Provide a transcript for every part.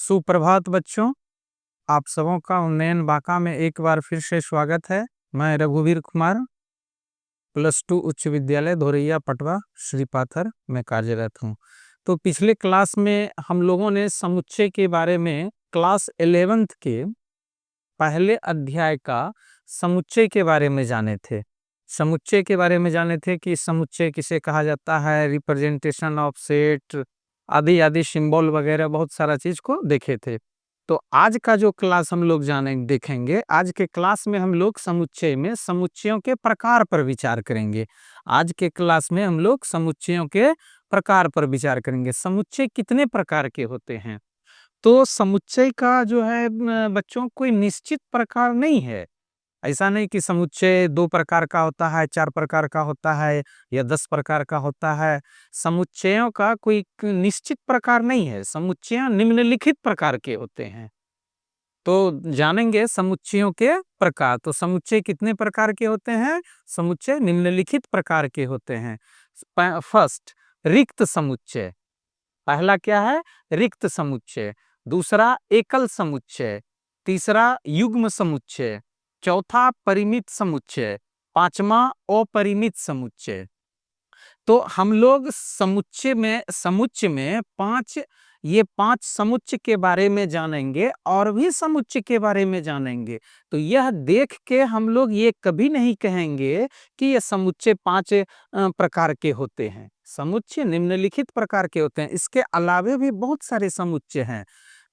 सुप्रभात बच्चों, आप सबों का उन्नयन बांका में एक बार फिर से स्वागत है। मैं रघुवीर कुमार +2 उच्च विद्यालय धोरैया पटवा श्री पाथर में कार्यरत हूँ। तो पिछले क्लास में हम लोगों ने समुच्चय के बारे में क्लास 11th के पहले अध्याय का समुच्चय के बारे में जाने थे। समुच्चय के बारे में जाने थे कि समुच्चय किसे कहा जाता है, रिप्रेजेंटेशन ऑफ सेट आदि आदि सिंबल वगैरह बहुत सारा चीज को देखे थे। तो आज का जो क्लास हम लोग देखेंगे, आज के क्लास में हम लोग समुच्चय में समुच्चयों के प्रकार पर विचार करेंगे। आज के क्लास में हम लोग समुच्चयों के प्रकार पर विचार करेंगे। समुच्चय कितने प्रकार के होते हैं? तो समुच्चय का जो है बच्चों कोई निश्चित प्रकार नहीं है। ऐसा नहीं कि समुच्चय 2 प्रकार का होता है, 4 प्रकार का होता है या 10 प्रकार का होता है। समुच्चयों का कोई निश्चित प्रकार नहीं है। समुच्चय निम्नलिखित प्रकार के होते हैं। तो जानेंगे समुच्चयों के प्रकार। तो समुच्चय कितने प्रकार के होते हैं? समुच्चय निम्नलिखित प्रकार के होते हैं। फर्स्ट, रिक्त समुच्चय। पहला क्या है? रिक्त समुच्चय। दूसरा एकल समुच्चय। तीसरा युग्म समुच्चय। चौथा परिमित समुच्चय। पांचवा अपरिमित समुच्चय। तो हम लोग समुच्चय में ये पांच समुच्चय के बारे में जानेंगे और भी समुच्चय के बारे में जानेंगे। तो यह देख के हम लोग ये कभी नहीं कहेंगे कि ये समुच्चय 5 प्रकार के होते हैं। समुच्चय निम्नलिखित प्रकार के होते हैं। इसके अलावे भी बहुत सारे समुच्चय हैं।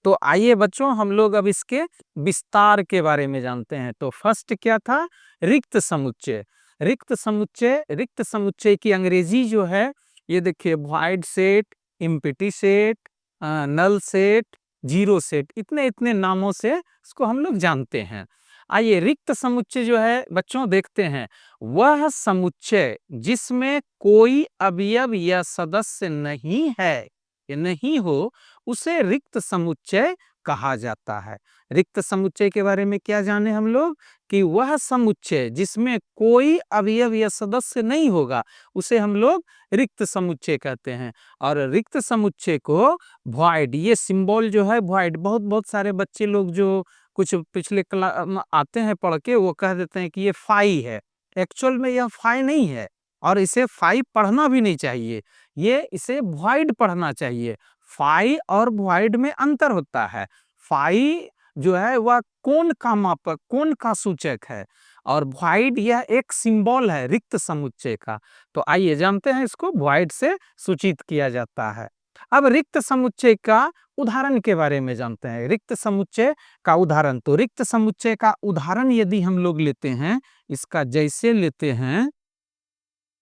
तो आइए बच्चों, हम लोग अब इसके विस्तार के बारे में जानते हैं। तो फर्स्ट क्या था? रिक्त समुच्चय। रिक्त समुच्चय की अंग्रेजी जो है, ये देखिए, void set, empty set, null set, zero set, इतने इतने नामों से इसको हम लोग जानते हैं। आइए, रिक्त समुच्चय जो है बच्चों देखते हैं। वह समुच्चय जिसमें कोई अवयव या सदस्य नहीं है या नहीं हो, उसे रिक्त समुच्चय कहा जाता है। रिक्त समुच्चय के बारे में क्या जाने हम लोग? कि वह समुच्चय जिसमें कोई अवयव या सदस्य नहीं होगा, उसे हम लोग रिक्त समुच्चय कहते हैं। और रिक्त समुच्चय को वॉइड, ये सिंबल जो है वॉइड, बहुत बहुत सारे बच्चे लोग जो कुछ पिछले क्लास आते हैं पढ़ के, वो कह देते हैं कि ये फाई है। एक्चुअल में यह फाई नहीं है और इसे फाई पढ़ना भी नहीं चाहिए। ये इसे वॉइड पढ़ना चाहिए। फाई और वॉइड में अंतर होता है। फाई जो है वह कोण का मापक, कोण का सूचक है, और वॉइड यह एक सिंबल है रिक्त समुच्चय का। तो आइए जानते हैं इसको वॉइड से सूचित किया जाता है। अब रिक्त समुच्चय का उदाहरण के बारे में जानते हैं। रिक्त समुच्चय का उदाहरण, तो रिक्त समुच्चय का उदाहरण यदि हम लोग लेते हैं, इसका जैसे लेते हैं,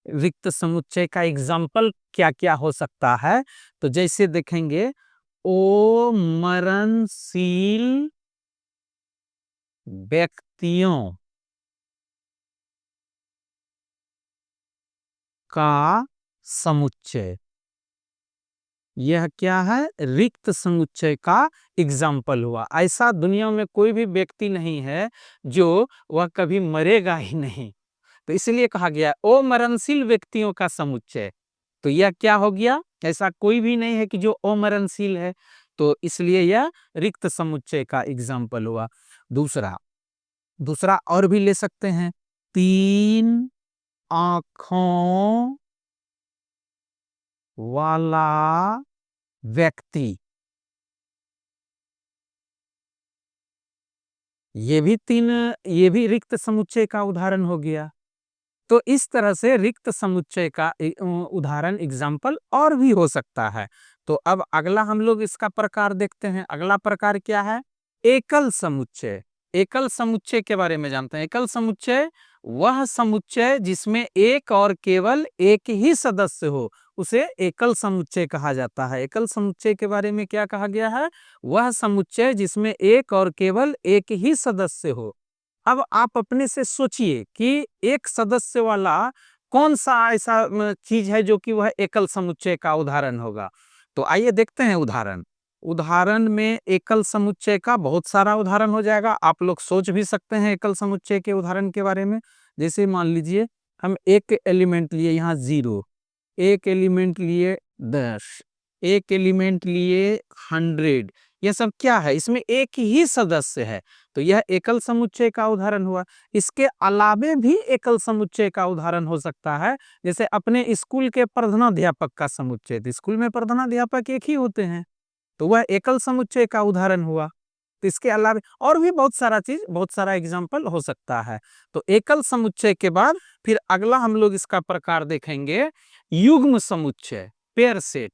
रिक्त समुच्चय का एग्जाम्पल क्या क्या हो सकता है? तो जैसे देखेंगे, ओ मरणशील व्यक्तियों का समुच्चय। यह क्या है? रिक्त समुच्चय का एग्जाम्पल हुआ। ऐसा दुनिया में कोई भी व्यक्ति नहीं है जो वह कभी मरेगा ही नहीं, तो इसलिए कहा गया ओ मरणशील व्यक्तियों का समुच्चय। तो यह क्या हो गया? ऐसा कोई भी नहीं है कि जो अमरणशील है, तो इसलिए यह रिक्त समुच्चय का एग्जाम्पल हुआ। दूसरा दूसरा और भी ले सकते हैं। 3 आंखों वाला व्यक्ति, ये भी रिक्त समुच्चय का उदाहरण हो गया। तो इस तरह से रिक्त समुच्चय का उदाहरण एग्जाम्पल और भी हो सकता है। तो अब अगला हम लोग इसका प्रकार देखते हैं। अगला प्रकार क्या है? एकल समुच्चय। एकल समुच्चय के बारे में जानते हैं। एकल समुच्चय वह समुच्चय जिसमें एक और केवल एक ही सदस्य हो, उसे एकल समुच्चय कहा जाता है। एकल समुच्चय के बारे में क्या कहा गया है? वह समुच्चय जिसमें एक और केवल एक ही सदस्य हो। अब आप अपने से सोचिए कि एक सदस्य वाला कौन सा ऐसा चीज है जो कि वह एकल समुच्चय का उदाहरण होगा। तो आइए देखते हैं उदाहरण। उदाहरण में एकल समुच्चय का बहुत सारा उदाहरण हो जाएगा। आप लोग सोच भी सकते हैं एकल समुच्चय के उदाहरण के बारे में। जैसे मान लीजिए, हम एक एलिमेंट लिए यहाँ 0, एक एलिमेंट लिए 10, एक एलिमेंट लिए 100, यह सब क्या है, इसमें एक ही सदस्य है, तो यह एकल समुच्चय का उदाहरण हुआ। इसके अलावे भी एकल समुच्चय का उदाहरण हो सकता है, जैसे अपने स्कूल के प्रधानाध्यापक का समुच्चय। तो स्कूल में प्रधानाध्यापक एक ही होते हैं, तो वह एकल समुच्चय का उदाहरण हुआ। तो इसके अलावा और भी बहुत सारा चीज, बहुत सारा एग्जाम्पल हो सकता है। तो एकल समुच्चय के बाद फिर अगला हम लोग इसका प्रकार देखेंगे युग्म समुच्चय, पेयर सेट।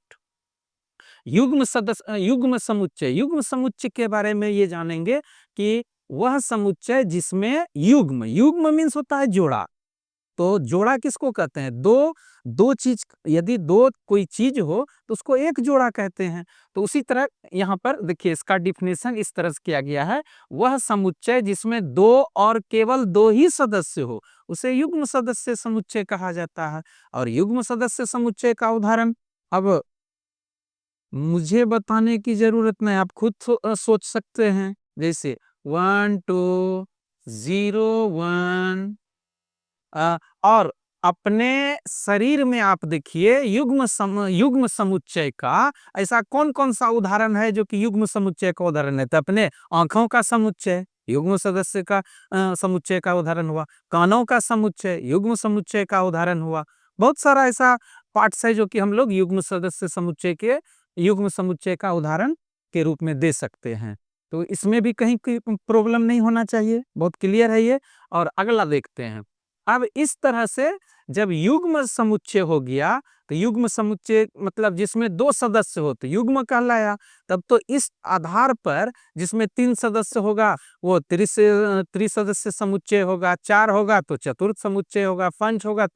युग्म समुच्चय, युग्म समुच्चय के बारे में ये जानेंगे कि वह समुच्चय जिसमें युग्म, युग्म मीन्स होता है जोड़ा। तो जोड़ा किसको कहते हैं, दो दो चीज, यदि दो कोई चीज हो तो उसको एक जोड़ा कहते हैं। तो उसी तरह यहाँ पर देखिए इसका डिफिनेशन इस तरह से किया गया है, वह समुच्चय जिसमें दो और केवल दो ही सदस्य हो उसे युग्म सदस्य समुच्चय कहा जाता है। और युग्म सदस्य समुच्चय का उदाहरण अब मुझे बताने की जरूरत नहीं, आप खुद सोच सकते हैं। जैसे 1 2 0 1, और अपने शरीर में आप देखिए युग्म समुच्चय का ऐसा कौन कौन सा उदाहरण है जो कि युग्म समुच्चय का उदाहरण है। तो अपने आंखों का समुच्चय युग्म सदस्य का समुच्चय का उदाहरण हुआ। कानों का समुच्चय युग्म समुच्चय का उदाहरण हुआ। बहुत सारा ऐसा पार्ट्स है जो कि हम लोग युग्म सदस्य समुच्चय के युग्म समुच्चय का उदाहरण के रूप में दे सकते हैं। तो इसमें भी कहीं कोई प्रॉब्लम नहीं होना चाहिए, बहुत क्लियर है ये। और अगला देखते हैं। अब इस तरह से जब युग्म समुच्चय हो गया, तो युग्म समुच्चय मतलब जिसमें दो सदस्य होते युग्म कहलाया। तब तो इस आधार पर जिसमें तीन सदस्य होगा वो त्रिसदस्य समुच्चय होगा, चार होगा तो चतुर्थ समुच्चय होगा, पंच होगा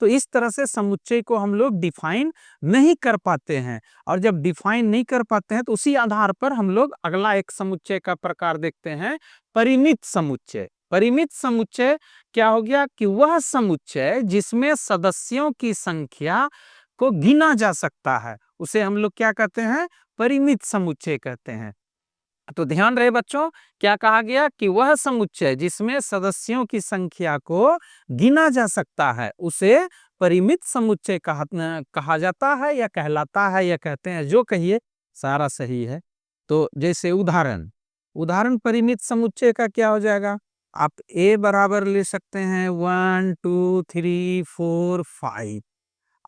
तो इस तरह से समुच्चय को हम लोग डिफाइन नहीं कर पाते हैं। और जब डिफाइन नहीं कर पाते हैं तो उसी आधार पर हम लोग अगला एक समुच्चय का प्रकार देखते हैं, परिमित समुच्चय। परिमित समुच्चय क्या हो गया कि वह समुच्चय जिसमें सदस्यों की संख्या को गिना जा सकता है उसे हम लोग क्या कहते हैं, परिमित समुच्चय कहते हैं। तो ध्यान रहे बच्चों, क्या कहा गया कि वह समुच्चय जिसमें सदस्यों की संख्या को गिना जा सकता है उसे परिमित समुच्चय कहा जाता है या कहलाता है या कहते हैं, जो कहिए सारा सही है। तो जैसे उदाहरण परिमित समुच्चय का क्या हो जाएगा, आप a बराबर ले सकते हैं 1 2 3 4 5।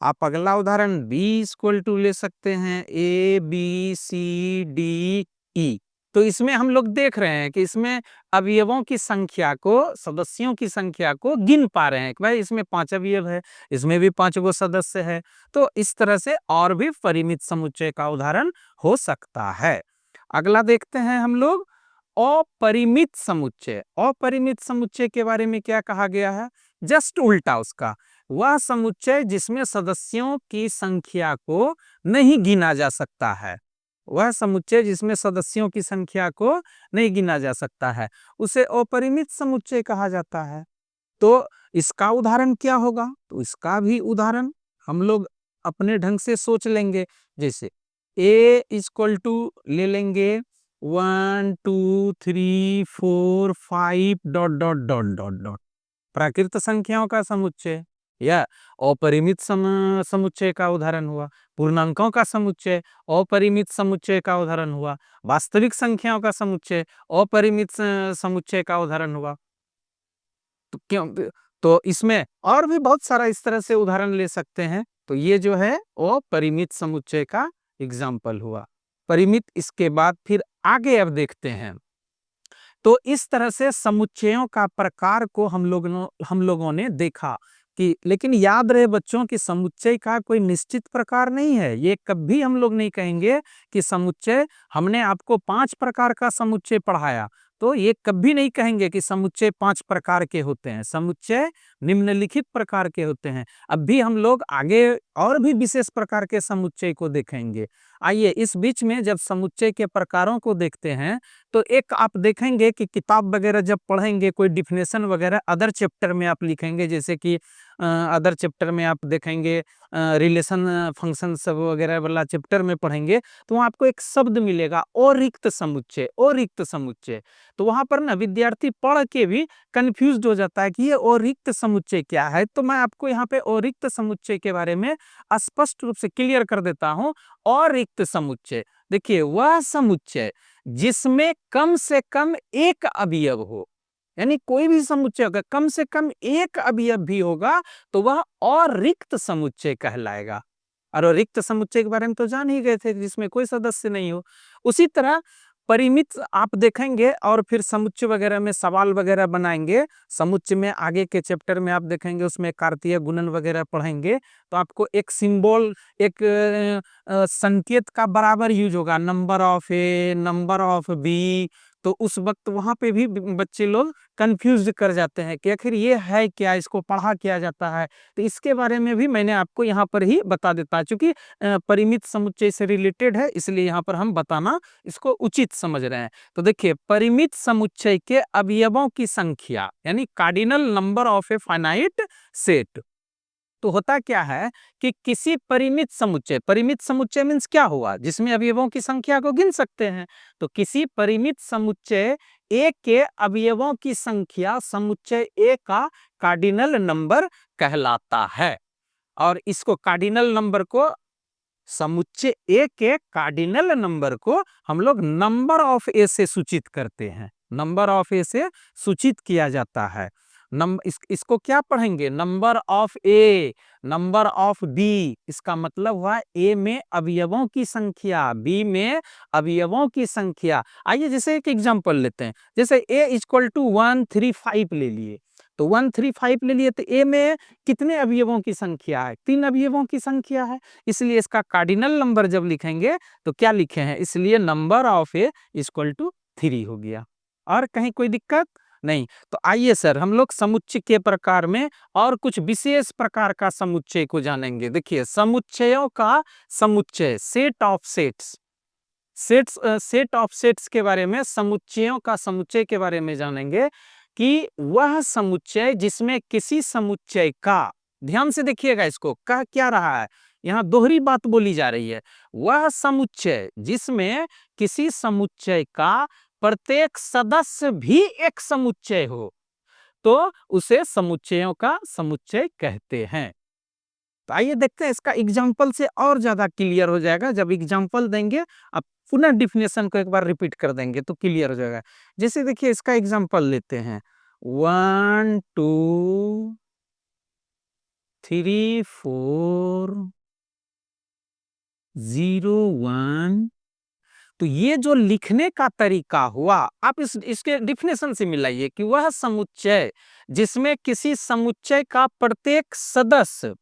आप अगला उदाहरण b इक्वल टू ले सकते हैं a b c d e। तो इसमें हम लोग देख रहे हैं कि इसमें अवयवों की संख्या को, सदस्यों की संख्या को गिन पा रहे हैं कि भाई इसमें 5 अवयव है, इसमें भी 5 गो सदस्य है। तो इस तरह से और भी परिमित समुच्चय का उदाहरण हो सकता है। अगला देखते हैं हम लोग अपरिमित समुच्चय। अपरिमित समुच्चय के बारे में क्या कहा गया है, जस्ट उल्टा उसका, वह समुच्चय जिसमें सदस्यों की संख्या को नहीं गिना जा सकता है। वह समुच्चय जिसमें सदस्यों की संख्या को नहीं गिना जा सकता है उसे अपरिमित समुच्चय कहा जाता है। तो इसका उदाहरण क्या होगा, तो इसका भी उदाहरण हम लोग अपने ढंग से सोच लेंगे। जैसे a इक्वल टू ले लेंगे 1 2 3 4 5 dot dot dot dot dot, प्राकृत संख्याओं का समुच्चय या अपरिमित समुच्चय का उदाहरण हुआ। पूर्णांकों का समुच्चय अपरिमित समुच्चय का उदाहरण हुआ। वास्तविक संख्याओं का समुच्चय अपरिमित समुच्चय का उदाहरण हुआ। तो क्यों, तो इसमें और भी बहुत सारा इस तरह से उदाहरण ले सकते हैं। तो ये जो है वो परिमित समुच्चय का एग्जाम्पल हुआ। परिमित, इसके बाद फिर आगे अब देखते हैं। तो इस तरह से समुच्चयों का प्रकार को हम लोगों ने देखा कि, लेकिन याद रहे बच्चों कि समुच्चय का कोई निश्चित प्रकार नहीं है। ये कभी हम लोग नहीं कहेंगे कि समुच्चय, हमने आपको 5 प्रकार का समुच्चय पढ़ाया तो ये कभी नहीं कहेंगे कि समुच्चय 5 प्रकार के होते हैं। समुच्चय निम्नलिखित प्रकार के होते हैं। अब भी हम लोग आगे और भी विशेष प्रकार के समुच्चय को देखेंगे। आइए इस बीच में जब समुच्चय के प्रकारों को देखते हैं तो एक आप देखेंगे कि किताब वगैरह जब पढ़ेंगे, कोई डिफिनेशन वगैरह अदर चैप्टर में आप लिखेंगे, जैसे कि अदर चैप्टर में आप देखेंगे रिलेशन फंक्शन सब वगैरह वाला चैप्टर में पढ़ेंगे तो वहाँ आपको एक शब्द मिलेगा अरिक्त समुच्चय, अरिक्त समुच्चय। तो वहाँ पर ना विद्यार्थी पढ़ के भी कंफ्यूज हो जाता है कि ये अरिक्त समुच्चय क्या है। तो मैं आपको यहाँ पे अरिक्त समुच्चय के बारे में स्पष्ट रूप से क्लियर कर देता हूँ। अरिक्त रिक्त समुच्चय, देखिए वह समुच्चय जिसमें कम से कम एक अवयव हो, यानी कोई भी समुच्चय होगा कम से कम एक अवयव भी होगा तो वह अरिक्त समुच्चय कहलाएगा। और रिक्त समुच्चय के बारे में तो जान ही गए थे, जिसमें कोई सदस्य नहीं हो। उसी तरह परिमित आप देखेंगे और फिर समुच्चय वगैरह में सवाल वगैरह बनाएंगे। समुच्चय में आगे के चैप्टर में आप देखेंगे, उसमें कार्तीय गुणन वगैरह पढ़ेंगे तो आपको एक सिंबल, एक संकेत का बराबर यूज होगा, number of A, number of B. तो उस वक्त वहां पे भी बच्चे लोग कंफ्यूज कर जाते हैं कि आखिर ये है क्या, इसको पढ़ा किया जाता है। तो इसके बारे में भी मैंने आपको यहाँ पर ही बता देता, चूंकि परिमित समुच्चय से रिलेटेड है इसलिए यहाँ पर हम बताना इसको उचित समझ रहे हैं। तो देखिए, परिमित समुच्चय के अवयवों की संख्या यानी cardinal number of a finite set. तो होता क्या है कि किसी परिमित समुच्चय मीन्स क्या हुआ, जिसमें अवयवों की संख्या को गिन सकते हैं। तो किसी परिमित समुच्चय ए के अवयवों की संख्या समुच्चय ए का कार्डिनल नंबर कहलाता है। और इसको कार्डिनल नंबर को, समुच्चय ए के कार्डिनल नंबर को हम लोग नंबर ऑफ ए से सूचित करते हैं, नंबर ऑफ ए से सूचित किया जाता है। इसको क्या पढ़ेंगे, number of A, number of B. इसका मतलब हुआ ए में अवयवों की संख्या, बी में अवयवों की संख्या। आइए जैसे एक एग्जांपल लेते हैं, जैसे a इक्वल टू 135 ले लिए, तो 135 ले लिए तो ए में कितने अवयवों की संख्या है, 3 अवयवों की संख्या है। इसलिए इसका कार्डिनल नंबर जब लिखेंगे तो क्या लिखे हैं, इसलिए number of A equal to 3 हो गया। और कहीं कोई दिक्कत नहीं। तो आइए सर हम लोग समुच्चय के प्रकार में और कुछ विशेष प्रकार का समुच्चय को जानेंगे। देखिए, समुच्चयों का समुच्चय, set of sets, set of sets के बारे में, समुच्चयों का समुच्चय के बारे में जानेंगे कि वह समुच्चय जिसमें किसी समुच्चय का, ध्यान से देखिएगा इसको, कह क्या रहा है, यहां दोहरी बात बोली जा रही है। वह समुच्चय जिसमें किसी समुच्चय का प्रत्येक सदस्य भी एक समुच्चय हो तो उसे समुच्चयों का समुच्चय कहते हैं। तो आइए देखते हैं, इसका एग्जाम्पल से और ज्यादा क्लियर हो जाएगा। जब एग्जाम्पल देंगे अब पुनः डिफिनेशन को एक बार रिपीट कर देंगे तो क्लियर हो जाएगा। जैसे देखिए इसका एग्जाम्पल लेते हैं, 1 2 3 4 0 1। तो ये जो लिखने का तरीका हुआ, आप इसके डिफिनेशन से मिलाइए कि वह समुच्चय जिसमें किसी समुच्चय का प्रत्येक सदस्य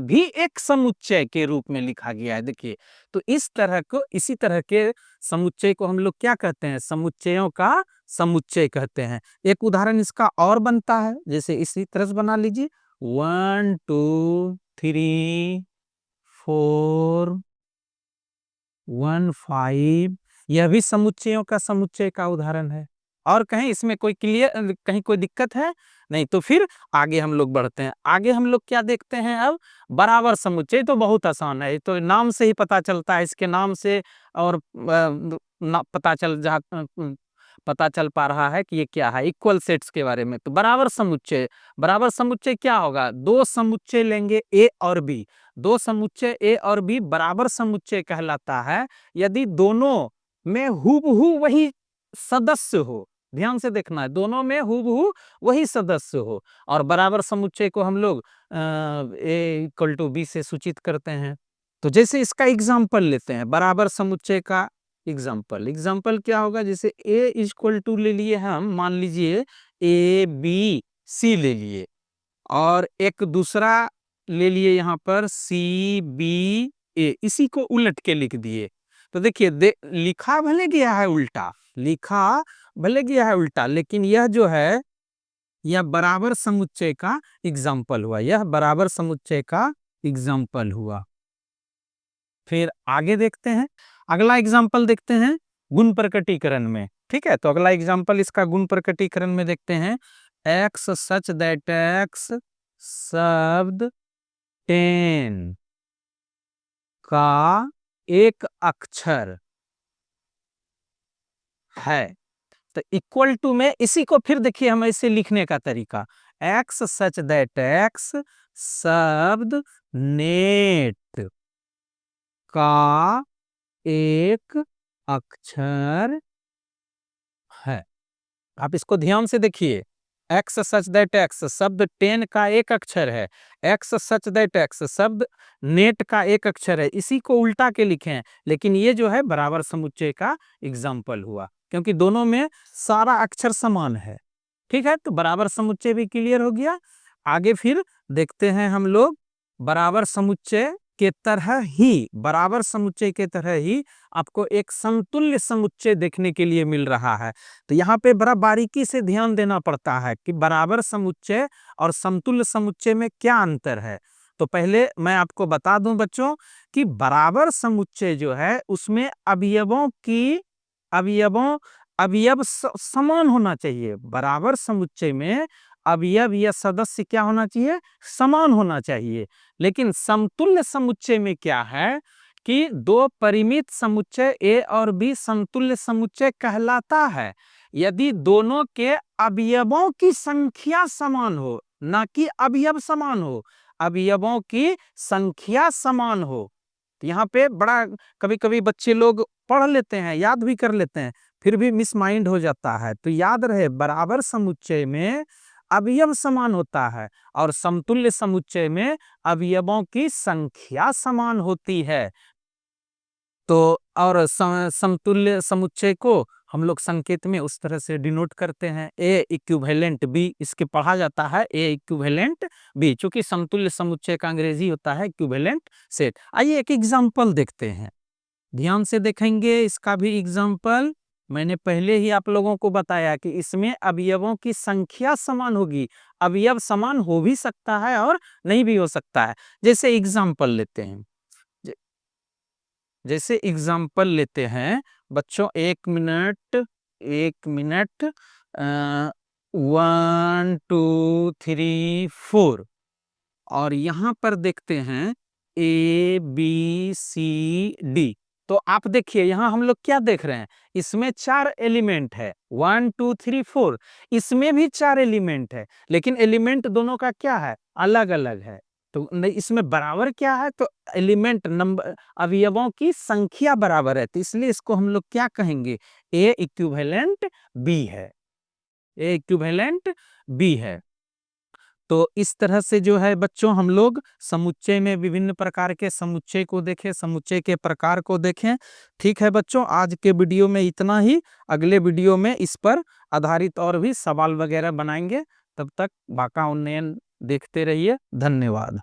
भी एक समुच्चय के रूप में लिखा गया है। देखिए, तो इसी तरह के समुच्चय को हम लोग क्या कहते हैं, समुच्चयों का समुच्चय कहते हैं। एक उदाहरण इसका और बनता है, जैसे इसी तरह से बना लीजिए, 1 2 3 4 1 5। यह भी समुच्चयों का समुच्चय का उदाहरण है। और कहीं इसमें कोई कहीं कोई दिक्कत है नहीं? तो फिर आगे हम लोग बढ़ते हैं। आगे हम लोग क्या देखते हैं अब, बराबर समुच्चय। तो बहुत आसान है, तो नाम से ही पता चलता है, इसके नाम से और पता चल पा रहा है कि ये क्या है, इक्वल सेट्स के बारे में। तो बराबर समुच्चय क्या होगा, दो समुच्चय लेंगे ए और बी, दो समुच्चय ए और बी बराबर समुच्चय कहलाता है यदि दोनों में हूबहू वही सदस्य हो। ध्यान से देखना है, दोनों में हूबहू वही सदस्य हो। और बराबर समुच्चय को हम लोग ए इक्वल टू बी से सूचित करते हैं। तो जैसे इसका एग्जाम्पल लेते हैं, बराबर समुच्चय का एग्जाम्पल क्या होगा, जैसे ए इक्वल टू ले लिए हम, मान लीजिए ए बी सी ले लिए, और एक दूसरा ले लिए यहाँ पर सी बी ए, इसी को उलट के लिख दिए। तो देखिए लिखा भले गया है उल्टा, लेकिन यह जो है यह बराबर समुच्चय का एग्जाम्पल हुआ, फिर आगे देखते हैं, अगला एग्जाम्पल देखते हैं गुण प्रकटीकरण में। ठीक है, तो अगला एग्जाम्पल इसका गुण प्रकटीकरण में देखते हैं, एक्स सच दैट एक्स शब्द 10 का एक अक्षर है। तो इक्वल टू में इसी को फिर देखिए हम ऐसे लिखने का तरीका, एक्स सच दैट एक्स शब्द नेट का एक अक्षर है। आप इसको ध्यान से देखिए। एक्स सच दैट एक्स शब्द 10 का एक अक्षर है। एक्स सच दैट एक्स शब्द नेट का एक अक्षर है। इसी को उल्टा के लिखें, लेकिन ये जो है बराबर समुच्चय का एग्जाम्पल हुआ, क्योंकि दोनों में सारा अक्षर समान है। ठीक है, तो बराबर समुच्चय भी क्लियर हो गया। आगे फिर देखते हैं हम लोग बराबर समुच्चय के तरह ही, बराबर समुच्चय के तरह ही आपको एक समतुल्य समुच्चय देखने के लिए मिल रहा है। तो यहाँ पे बड़ा बारीकी से ध्यान देना पड़ता है कि बराबर समुच्चय और समतुल्य समुच्चय में क्या अंतर है। तो पहले मैं आपको बता दूं बच्चों कि बराबर समुच्चय जो है उसमें अवयव समान होना चाहिए। बराबर समुच्चय में अवयव या सदस्य क्या होना चाहिए? समान होना चाहिए। लेकिन समतुल्य समुच्चय में क्या है कि दो परिमित समुच्चय ए और बी समतुल्य समुच्चय कहलाता है यदि दोनों के अवयवों की संख्या समान हो, ना कि अवयव समान हो, अवयवों की संख्या समान हो। तो यहाँ पे बड़ा कभी कभी बच्चे लोग पढ़ लेते हैं, याद भी कर लेते हैं, फिर भी मिसमाइंड हो जाता है। तो याद रहे बराबर समुच्चय में अवयव समान होता है और समतुल्य समुच्चय में अवयवों की संख्या समान होती है। तो और समतुल्य समुच्चय को हम लोग संकेत में उस तरह से डिनोट करते हैं, ए इक्विवेलेंट बी, इसके पढ़ा जाता है ए इक्विवेलेंट बी, चूंकि समतुल्य समुच्चय का अंग्रेजी होता है इक्विवेलेंट सेट। आइए एक एग्जांपल देखते हैं, ध्यान से देखेंगे इसका भी एग्जांपल। मैंने पहले ही आप लोगों को बताया कि इसमें अवयवों की संख्या समान होगी। अवयव समान हो भी सकता है और नहीं भी हो सकता है। जैसे एग्जांपल लेते हैं, जैसे एग्जाम्पल लेते हैं बच्चों, एक मिनट 1 2 3 4 और यहां पर देखते हैं ए बी सी डी। तो आप देखिए यहां हम लोग क्या देख रहे हैं, इसमें 4 एलिमेंट है, 1 2 3 4। इसमें भी 4 एलिमेंट है, लेकिन एलिमेंट दोनों का क्या है? अलग अलग है। तो नहीं, इसमें बराबर क्या है? तो एलिमेंट नंबर अवयवों की संख्या बराबर है, तो इसलिए इसको हम लोग क्या कहेंगे? ए इक्विवेलेंट बी है, ए इक्विवेलेंट बी है। तो इस तरह से जो है बच्चों हम लोग समुच्चय में विभिन्न प्रकार के समुच्चय को देखें, समुच्चय के प्रकार को देखें। ठीक है बच्चों, आज के वीडियो में इतना ही। अगले वीडियो में इस पर आधारित और भी सवाल वगैरह बनाएंगे। तब तक बाका उन्नयन देखते रहिए। धन्यवाद।